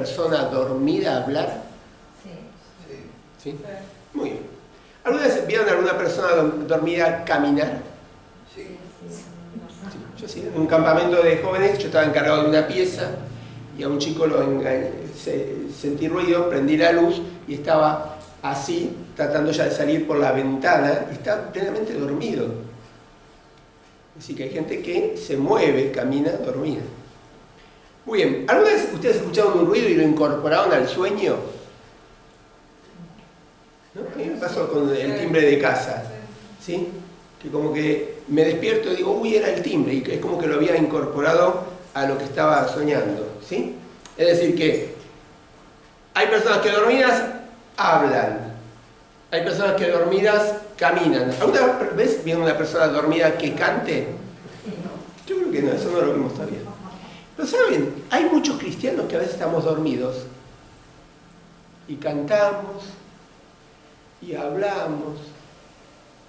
persona dormida hablar? Sí. ¿Sí? Muy bien. ¿Alguna vez vieron a alguna persona dormida caminar? Sí. Sí, yo sí. En un campamento de jóvenes yo estaba encargado de una pieza y a un chico sentí ruido, prendí la luz y estaba así, tratando ya de salir por la ventana y estaba plenamente dormido. Así que hay gente que se mueve, camina dormida. Muy bien. ¿Alguna vez ustedes escucharon un ruido y lo incorporaron al sueño? ¿No? A mí me pasó con el timbre de casa. ¿Sí? Que como que me despierto y digo, uy, era el timbre, y es como que lo había incorporado a lo que estaba soñando. ¿Sí? Es decir que hay personas que dormidas hablan, hay personas que dormidas caminan. ¿Alguna vez vieron una persona dormida que cante? Yo creo que no, eso no lo vimos todavía. Pero ¿saben? Hay muchos cristianos que a veces estamos dormidos y cantamos y hablamos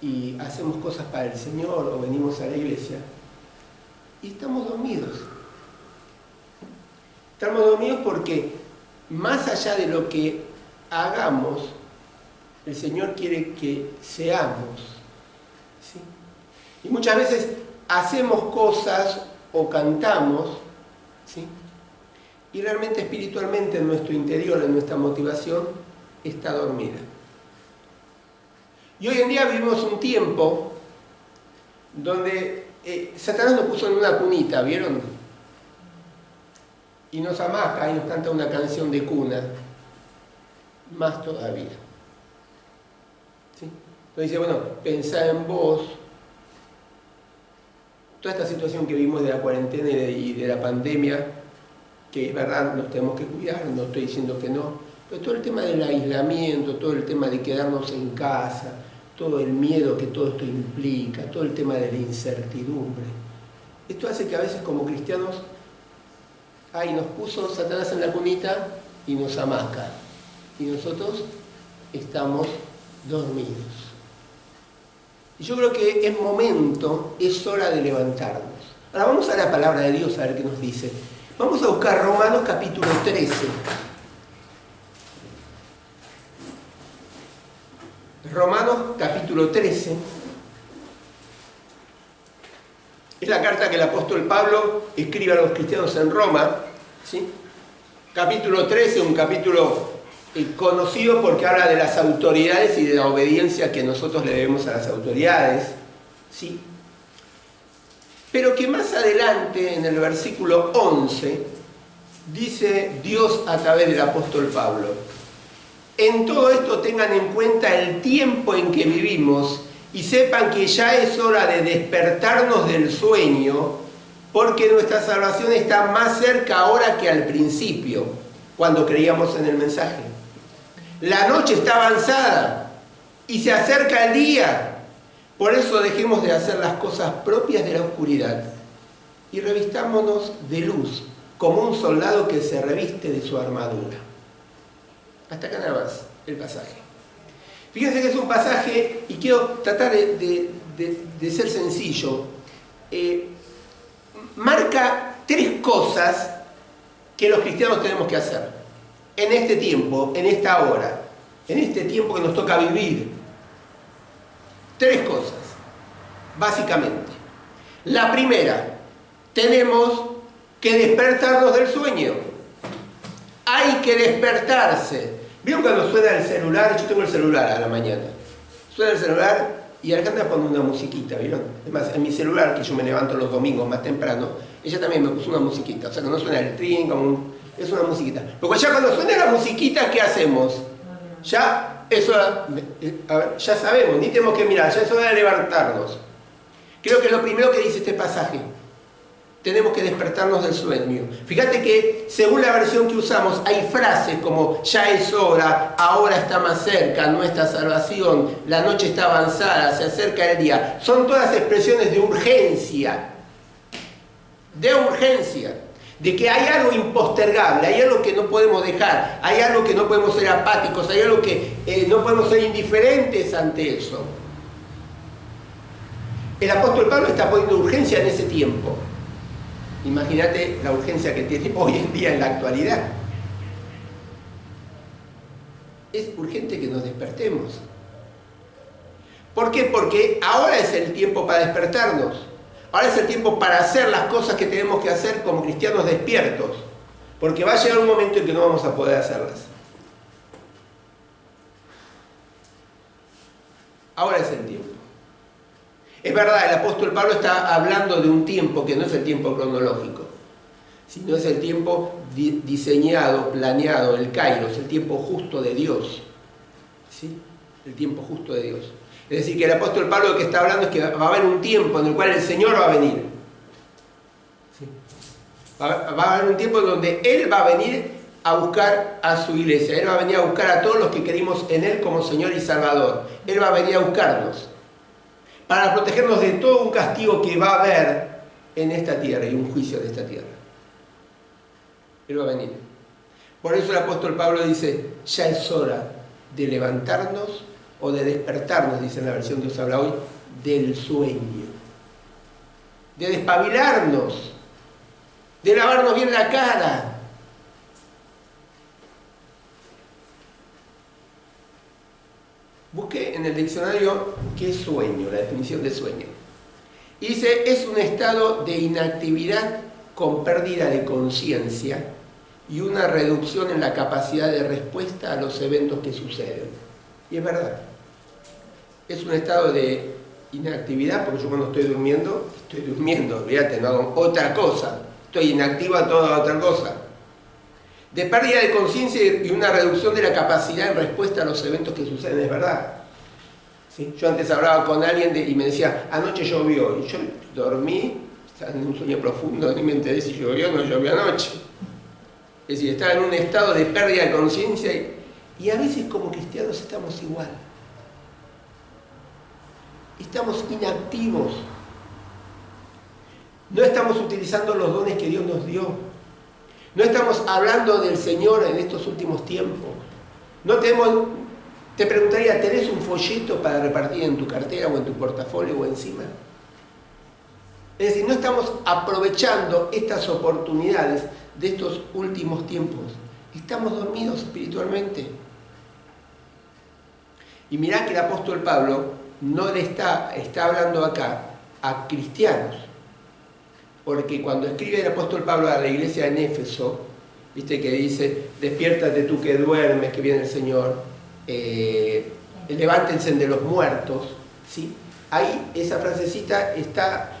y hacemos cosas para el Señor o venimos a la iglesia y estamos dormidos. Estamos dormidos porque más allá de lo que hagamos, el Señor quiere que seamos. ¿Sí? Y muchas veces hacemos cosas o cantamos, ¿sí? Y realmente espiritualmente en nuestro interior, en nuestra motivación, está dormida. Y hoy en día vivimos un tiempo donde Satanás nos puso en una cunita, ¿vieron? Y nos amaca y nos canta una canción de cuna, más todavía. ¿Sí? Entonces dice, bueno, pensá en vos. Toda esta situación que vimos de la cuarentena y de la pandemia, que es verdad, nos tenemos que cuidar, no estoy diciendo que no, pero todo el tema del aislamiento, todo el tema de quedarnos en casa, todo el miedo que todo esto implica, todo el tema de la incertidumbre, esto hace que a veces como cristianos, nos puso Satanás en la cunita y nos amaca, y nosotros estamos dormidos. Y yo creo que es momento, es hora de levantarnos. Ahora vamos a la palabra de Dios a ver qué nos dice. Vamos a buscar Romanos capítulo 13. Romanos capítulo 13. Es la carta que el apóstol Pablo escribe a los cristianos en Roma. ¿Sí? Capítulo 13, un capítulo conocido porque habla de las autoridades y de la obediencia que nosotros le debemos a las autoridades, ¿sí? Pero que más adelante, en el versículo 11, dice Dios a través del apóstol Pablo: en todo esto tengan en cuenta el tiempo en que vivimos y sepan que ya es hora de despertarnos del sueño, porque nuestra salvación está más cerca ahora que al principio, cuando creíamos en el mensaje. La noche está avanzada y se acerca el día. Por eso dejemos de hacer las cosas propias de la oscuridad y revistámonos de luz, como un soldado que se reviste de su armadura. Hasta acá nada más el pasaje. Fíjense que es un pasaje, y quiero tratar de ser sencillo. Marca tres cosas que los cristianos tenemos que hacer en este tiempo, en esta hora, en este tiempo que nos toca vivir. Tres cosas, básicamente. La primera, tenemos que despertarnos del sueño. Hay que despertarse. ¿Vieron cuando suena el celular? Yo tengo el celular a la mañana. Suena el celular y Alejandra pone una musiquita, ¿vieron? Además, en mi celular, que yo me levanto los domingos más temprano, ella también me puso una musiquita. O sea, que no suena el trin, es una musiquita. Pero ya cuando suena la musiquita, ¿qué hacemos? Ya, eso, a ver, ya sabemos, ni tenemos que mirar, ya es hora de levantarnos. Creo que es lo primero que dice este pasaje. Tenemos que despertarnos del sueño. Fíjate que según la versión que usamos hay frases como ya es hora, ahora está más cerca, nuestra salvación, la noche está avanzada, se acerca el día. Son todas expresiones de urgencia. De urgencia. De que hay algo impostergable, hay algo que no podemos dejar, hay algo que no podemos ser apáticos, hay algo que no podemos ser indiferentes ante eso. El apóstol Pablo está poniendo urgencia en ese tiempo. Imagínate la urgencia que tiene hoy en día en la actualidad. es urgente que nos despertemos. ¿Por qué? Porque ahora es el tiempo para despertarnos. Ahora es el tiempo para hacer las cosas que tenemos que hacer como cristianos despiertos. Porque va a llegar un momento en que no vamos a poder hacerlas. Ahora es el tiempo. Es verdad, el apóstol Pablo está hablando de un tiempo que no es el tiempo cronológico, sino es el tiempo diseñado, planeado, el kairos, el tiempo justo de Dios. ¿Sí? El tiempo justo de Dios. Es decir, que el apóstol Pablo lo que está hablando es que va a haber un tiempo en el cual el Señor va a venir. ¿Sí? Va a haber un tiempo en donde Él va a venir a buscar a su iglesia. Él va a venir a buscar a todos los que creímos en Él como Señor y Salvador. Él va a venir a buscarnos para protegernos de todo un castigo que va a haber en esta tierra y un juicio de esta tierra. Él va a venir. Por eso el apóstol Pablo dice, ya es hora de levantarnos o de despertarnos, dice en la versión Dios habla hoy, del sueño. De despabilarnos, de lavarnos bien la cara. Busqué en el diccionario qué es sueño, la definición de sueño. Y dice, es un estado de inactividad con pérdida de conciencia y una reducción en la capacidad de respuesta a los eventos que suceden. Y es verdad. Es un estado de inactividad, porque yo cuando estoy durmiendo, olvídate, no hago otra cosa. Estoy inactivo a toda otra cosa. De pérdida de conciencia y una reducción de la capacidad en respuesta a los eventos que suceden, es verdad. ¿Sí? Yo antes hablaba con alguien y me decía, anoche llovió, y yo dormí, estaba en un sueño profundo, ni me enteré si llovió o no llovió anoche. Es decir, estaba en un estado de pérdida de conciencia y a veces como cristianos estamos igual. Estamos inactivos. No estamos utilizando los dones que Dios nos dio. No estamos hablando del Señor en estos últimos tiempos. Te preguntaría, ¿tenés un folleto para repartir en tu cartera o en tu portafolio o encima? Es decir, no estamos aprovechando estas oportunidades de estos últimos tiempos. Estamos dormidos espiritualmente. Y mirá que el apóstol Pablo no le está hablando acá a cristianos. Porque cuando escribe el apóstol Pablo a la iglesia en Éfeso, viste que dice, despiértate tú que duermes, que viene el Señor, levántense de los muertos, ¿sí? Ahí esa frasecita está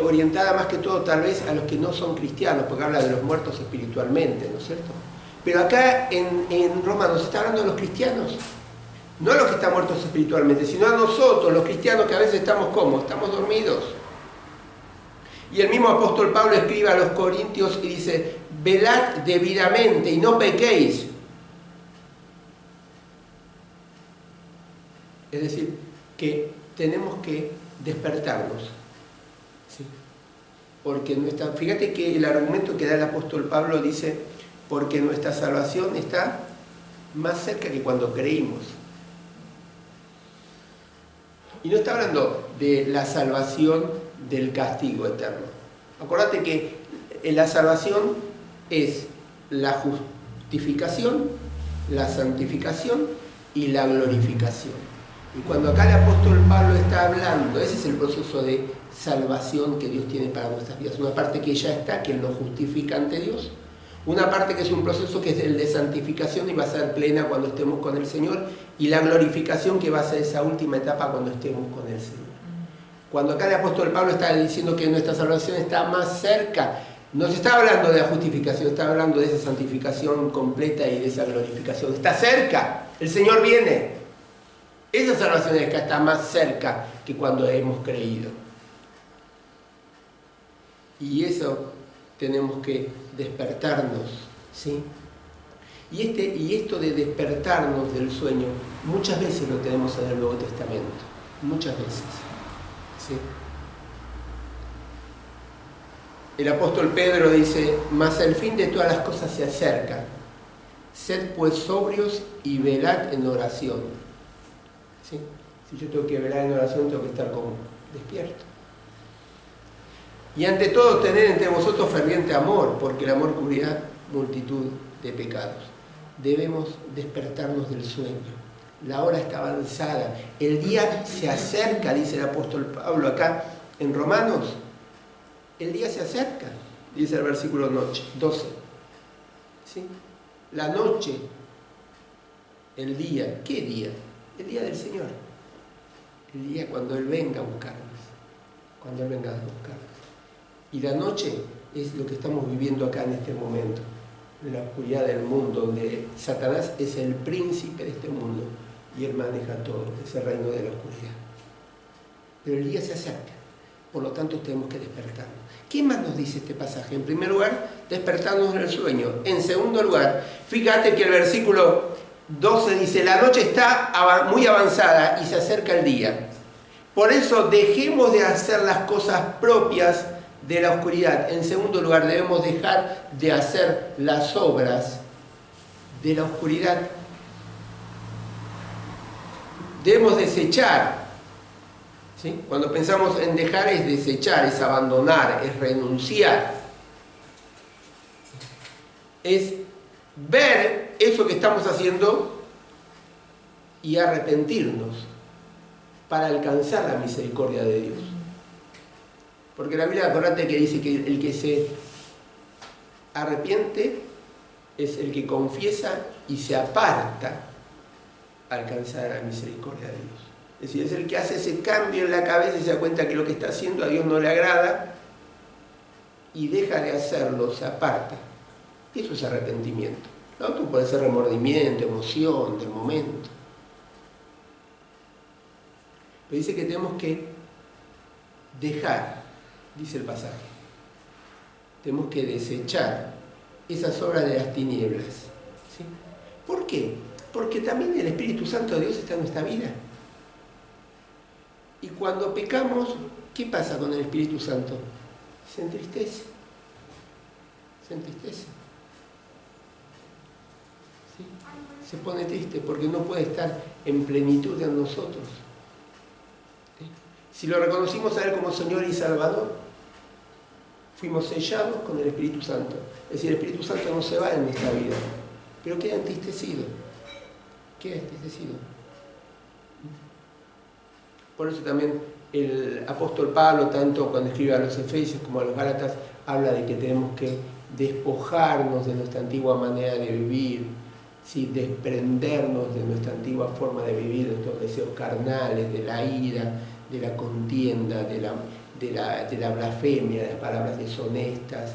orientada más que todo tal vez a los que no son cristianos, porque habla de los muertos espiritualmente, ¿no es cierto? Pero acá en Romanos está hablando de los cristianos, no a los que están muertos espiritualmente, sino a nosotros, los cristianos que a veces estamos ¿cómo? Estamos dormidos. Y el mismo apóstol Pablo escribe a los corintios y dice, velad debidamente y no pequéis. Es decir, que tenemos que despertarnos. ¿Sí? Porque fíjate que el argumento que da el apóstol Pablo dice, porque nuestra salvación está más cerca que cuando creímos. Y no está hablando de la salvación del castigo eterno. Acordate que la salvación es la justificación, la santificación y la glorificación. Y cuando acá el apóstol Pablo está hablando, ese es el proceso de salvación que Dios tiene para nuestras vidas. Una parte que ya está, que nos justifica ante Dios. Una parte que es un proceso que es el de santificación y va a ser plena cuando estemos con el Señor. Y la glorificación que va a ser esa última etapa cuando estemos con el Señor. Cuando acá el apóstol Pablo está diciendo que nuestra salvación está más cerca, no se está hablando de la justificación, está hablando de esa santificación completa y de esa glorificación. Está cerca, el Señor viene. Esa salvación es que está más cerca que cuando hemos creído. Y eso tenemos que despertarnos, ¿sí? Y esto de despertarnos del sueño, muchas veces lo tenemos en el Nuevo Testamento, muchas veces. ¿Sí? El apóstol Pedro dice, mas el fin de todas las cosas se acerca. Sed pues sobrios y velad en oración. ¿Sí? Si yo tengo que velar en oración, tengo que estar como despierto. Y ante todo, tener entre vosotros ferviente amor, porque el amor cubrirá multitud de pecados. debemos despertarnos del sueño. La hora está avanzada, el día se acerca, dice el apóstol Pablo acá en Romanos. El día se acerca, dice el versículo 12. ¿Sí? La noche, el día, ¿qué día? El día del Señor. El día cuando Él venga a buscarnos. Cuando Él venga a buscarnos. Y la noche es lo que estamos viviendo acá en este momento. En la oscuridad del mundo, donde Satanás es el príncipe de este mundo y Él maneja todo, ese reino de la oscuridad. Pero el día se acerca, por lo tanto tenemos que despertarnos. ¿Qué más nos dice este pasaje? En primer lugar, despertarnos del sueño. En segundo lugar, fíjate que el versículo 12 dice, la noche está muy avanzada y se acerca el día. Por eso dejemos de hacer las cosas propias de la oscuridad. En segundo lugar, debemos dejar de hacer las obras de la oscuridad. Debemos desechar. ¿Sí? Cuando pensamos en dejar es desechar, es abandonar, es renunciar. Es ver eso que estamos haciendo y arrepentirnos para alcanzar la misericordia de Dios. Porque la Biblia, acordate que dice que el que se arrepiente es el que confiesa y se aparta a alcanzar la misericordia de Dios. Es decir, es el que hace ese cambio en la cabeza y se da cuenta que lo que está haciendo a Dios no le agrada y deja de hacerlo, se aparta. Eso es arrepentimiento. Lo otro puede ser remordimiento, emoción del momento. Pero dice que tenemos que dejar, dice el pasaje. Tenemos que desechar esas obras de las tinieblas. ¿Sí? ¿Por qué? Porque también el Espíritu Santo de Dios está en nuestra vida. Y cuando pecamos, ¿qué pasa con el Espíritu Santo? Se entristece. Se entristece. ¿Sí? Se pone triste porque no puede estar en plenitud en nosotros. ¿Sí? Si lo reconocimos a Él como Señor y Salvador, fuimos sellados con el Espíritu Santo. Es decir, el Espíritu Santo no se va en nuestra vida, pero queda entristecido. Queda entristecido. Por eso también el apóstol Pablo, tanto cuando escribe a los Efesios como a los Gálatas, habla de que tenemos que despojarnos de nuestra antigua manera de vivir, ¿sí? Desprendernos de nuestra antigua forma de vivir, de nuestros deseos carnales, de la ira, de la contienda, de la blasfemia, de las palabras deshonestas,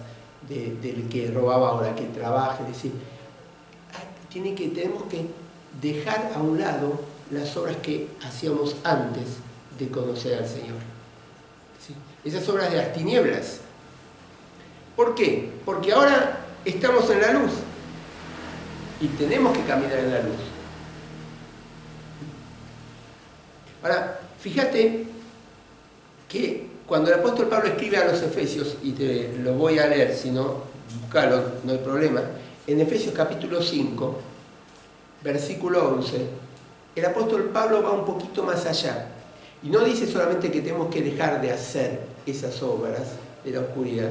del que robaba ahora que trabaje. Es decir, tenemos que dejar a un lado las obras que hacíamos antes de conocer al Señor. ¿Sí? Esas obras de las tinieblas. ¿Por qué? Porque ahora estamos en la luz y tenemos que caminar en la luz. Ahora, fíjate que cuando el apóstol Pablo escribe a los Efesios, y te lo voy a leer, si no, búscalo, no hay problema, en Efesios capítulo 5, versículo 11, el apóstol Pablo va un poquito más allá y no dice solamente que tenemos que dejar de hacer esas obras de la oscuridad,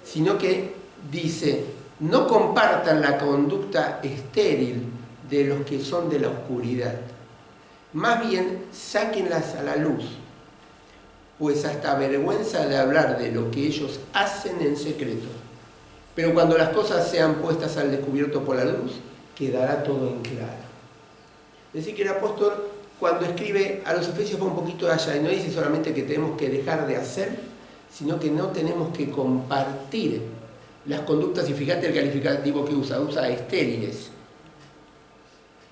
sino que dice, no compartan la conducta estéril de los que son de la oscuridad, más bien sáquenlas a la luz, pues hasta vergüenza de hablar de lo que ellos hacen en secreto. Pero cuando las cosas sean puestas al descubierto por la luz, quedará todo en claro. Es decir, que el apóstol, cuando escribe a los Efesios, va un poquito allá y no dice solamente que tenemos que dejar de hacer, sino que no tenemos que compartir las conductas, y fíjate el calificativo que usa estériles,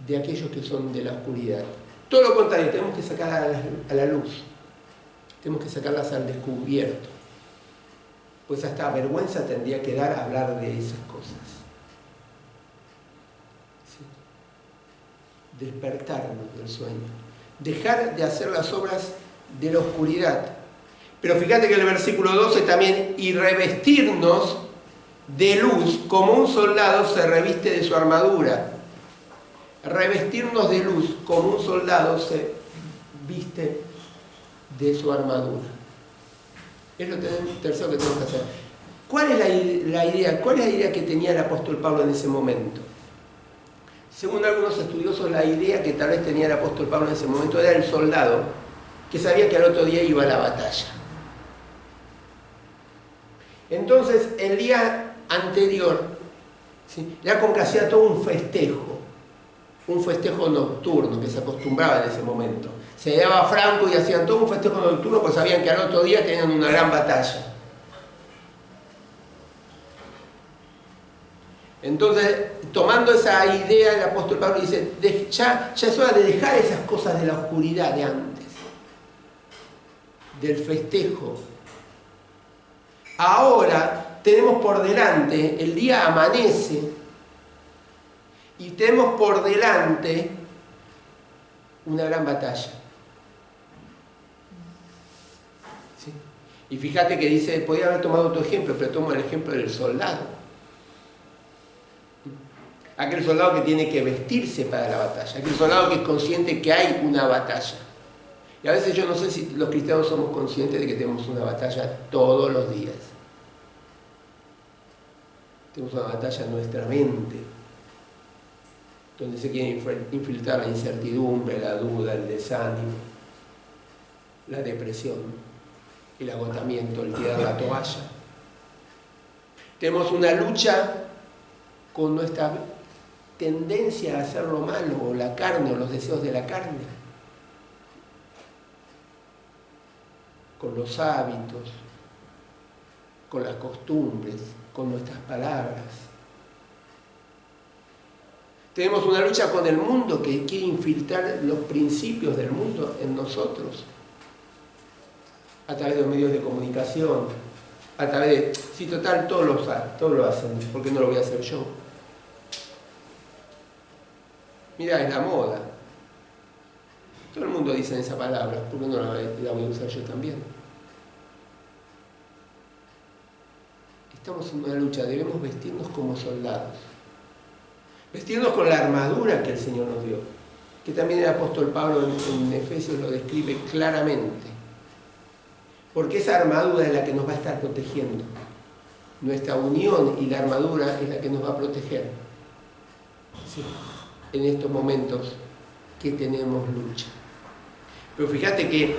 de aquellos que son de la oscuridad. Todo lo contrario, tenemos que sacarlas a la luz, tenemos que sacarlas al descubierto, pues hasta vergüenza tendría que dar hablar de esas cosas. Despertarnos del sueño, dejar de hacer las obras de la oscuridad. Pero fíjate que en el versículo 12 también, y revestirnos de luz como un soldado se reviste de su armadura. Revestirnos de luz como un soldado se viste de su armadura. Es lo tercero que tenemos que hacer. ¿Cuál es la idea? ¿Cuál es la idea que tenía el apóstol Pablo en ese momento? según algunos estudiosos, la idea que tal vez tenía el apóstol Pablo en ese momento era el soldado que sabía que al otro día iba a la batalla. Entonces, el día anterior, ¿sí?, era como que hacía todo un festejo nocturno que se acostumbraba en ese momento. Se llevaba Franco y hacían todo un festejo nocturno porque sabían que al otro día tenían una gran batalla. Entonces, tomando esa idea, el apóstol Pablo dice, ya es hora de dejar esas cosas de la oscuridad de antes, del festejo. Ahora tenemos por delante, el día amanece, y tenemos por delante una gran batalla. ¿Sí? Y fíjate que dice, podría haber tomado otro ejemplo, pero tomo el ejemplo del soldado. Aquel soldado que tiene que vestirse para la batalla, aquel soldado que es consciente que hay una batalla. Y a veces yo no sé si los cristianos somos conscientes de que tenemos una batalla todos los días. Tenemos una batalla en nuestra mente, donde se quiere infiltrar la incertidumbre, la duda, el desánimo, la depresión, el agotamiento, el tirar la toalla. Tenemos una lucha con nuestra tendencia a hacer lo malo, o la carne, o los deseos de la carne, con los hábitos, con las costumbres, con nuestras palabras. Tenemos una lucha con el mundo que quiere infiltrar los principios del mundo en nosotros, a través de los medios de comunicación, a través de, sí, total, todos lo hacen, ¿por qué no lo voy a hacer yo? Mira, es la moda. Todo el mundo dice esa palabra, ¿por qué no la voy a usar yo también? Estamos en una lucha, debemos vestirnos como soldados. Vestirnos con la armadura que el Señor nos dio, que también el apóstol Pablo en Efesios lo describe claramente. Porque esa armadura es la que nos va a estar protegiendo. Nuestra unión y la armadura es la que nos va a proteger. Sí, en estos momentos que tenemos lucha. Pero fíjate que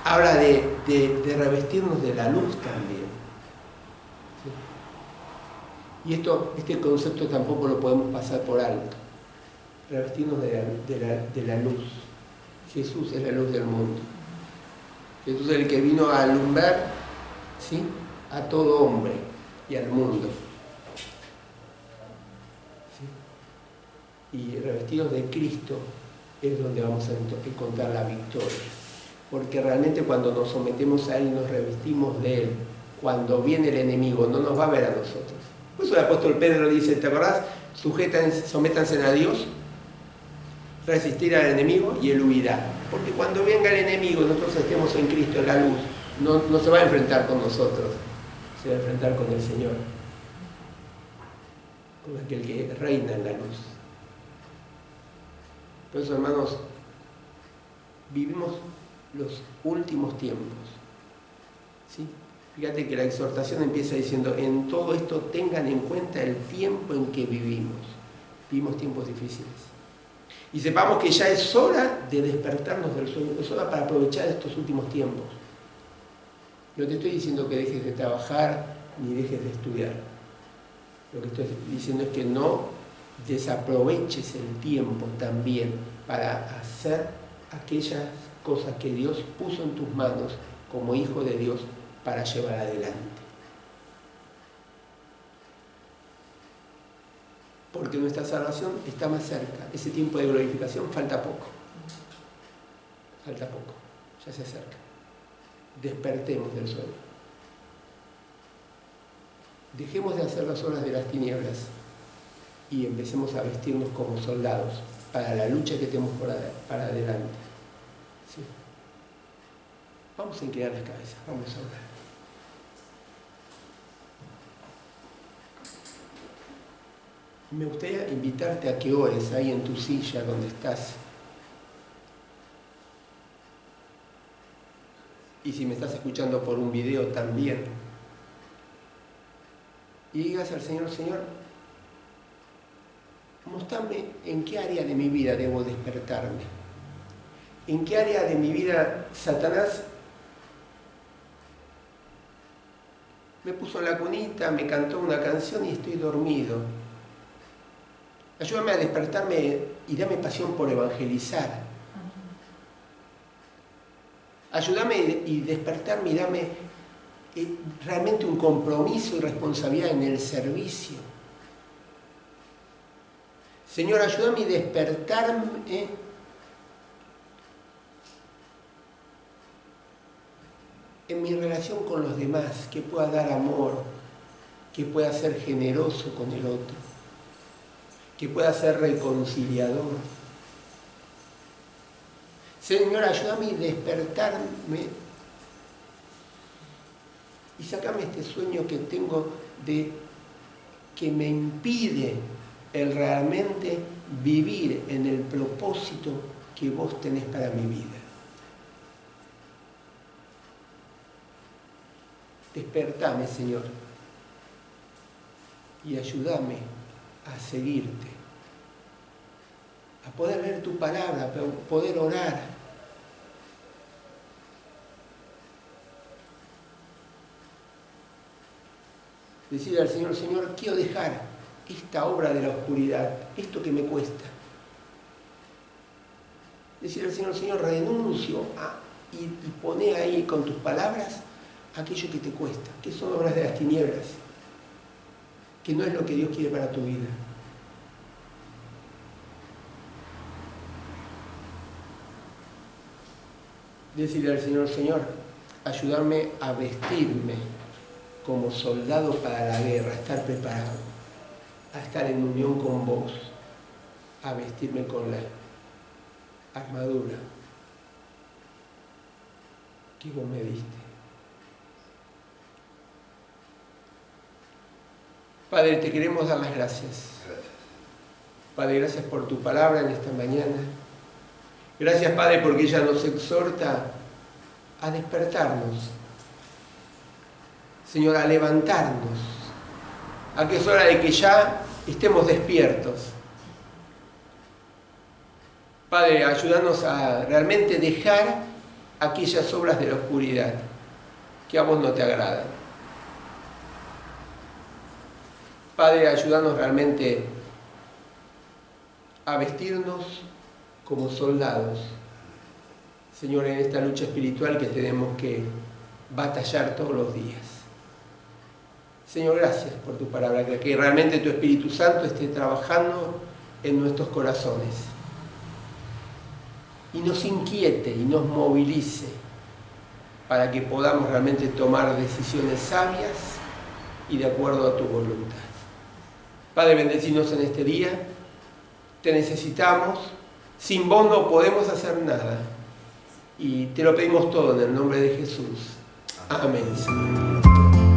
habla de revestirnos de la luz también. ¿Sí? Y este concepto tampoco lo podemos pasar por alto. Revestirnos de la luz. Jesús es la luz del mundo. Jesús es el que vino a alumbrar, ¿sí?, a todo hombre y al mundo. ¿Sí? Y revestidos de Cristo es donde vamos a encontrar la victoria. Porque realmente cuando nos sometemos a Él y nos revestimos de Él, cuando viene el enemigo no nos va a ver a nosotros. Por eso el apóstol Pedro dice, ¿te acordás? Sométanse a Dios, resistir al enemigo y Él huirá. Porque cuando venga el enemigo, nosotros estemos en Cristo, en la luz, no se va a enfrentar con nosotros, se va a enfrentar con el Señor, con aquel que reina en la luz. Por eso, hermanos, vivimos los últimos tiempos. ¿Sí? Fíjate que la exhortación empieza diciendo, en todo esto tengan en cuenta el tiempo en que vivimos. Vivimos tiempos difíciles. Y sepamos que ya es hora de despertarnos del sueño, es hora para aprovechar estos últimos tiempos. No te estoy diciendo que dejes de trabajar ni dejes de estudiar. Lo que estoy diciendo es que no desaproveches el tiempo también para hacer aquellas cosas que Dios puso en tus manos como hijo de Dios para llevar adelante. Porque nuestra salvación está más cerca. Ese tiempo de glorificación falta poco. Falta poco. Ya se acerca. Despertemos del sueño. Dejemos de hacer las obras de las tinieblas y empecemos a vestirnos como soldados para la lucha que tenemos para adelante. ¿Sí? Vamos a inclinar las cabezas. Vamos a orar. Me gustaría invitarte a que ores ahí en tu silla donde estás. Y si me estás escuchando por un video también. Y digas al Señor, Señor, mostrame en qué área de mi vida debo despertarme. En qué área de mi vida Satanás me puso en la cunita, me cantó una canción y estoy dormido. Ayúdame a despertarme y dame pasión por evangelizar. Ayúdame y despertarme y dame realmente un compromiso y responsabilidad en el servicio. Señor, ayúdame a despertarme en mi relación con los demás, que pueda dar amor, que pueda ser generoso con el otro, que pueda ser reconciliador. Señor, ayúdame a despertarme y sácame este sueño que tengo de que me impide el realmente vivir en el propósito que vos tenés para mi vida. Despertame, Señor, y ayúdame a seguirte, a poder leer tu palabra, a poder orar. Decirle al Señor, Señor, quiero dejar esta obra de la oscuridad, esto que me cuesta. Decirle al Señor, Señor, renuncio y poné ahí con tus palabras aquello que te cuesta, que son obras de las tinieblas, que no es lo que Dios quiere para tu vida. Decirle al Señor, Señor, ayudarme a vestirme como soldado para la guerra, a estar preparado, a estar en unión con vos, a vestirme con la armadura que vos me diste. Padre, te queremos dar las gracias. Padre, gracias por tu palabra en esta mañana. Gracias, Padre, porque ella nos exhorta a despertarnos. Señor, a levantarnos. A que es hora de que ya estemos despiertos. Padre, ayúdanos a realmente dejar aquellas obras de la oscuridad que a vos no te agradan. Padre, ayúdanos realmente a vestirnos como soldados, Señor, en esta lucha espiritual que tenemos que batallar todos los días. Señor, gracias por tu palabra, que realmente tu Espíritu Santo esté trabajando en nuestros corazones y nos inquiete y nos movilice para que podamos realmente tomar decisiones sabias y de acuerdo a tu voluntad. Padre, bendecinos en este día, te necesitamos, sin vos no podemos hacer nada y te lo pedimos todo en el nombre de Jesús. Amén, Señor.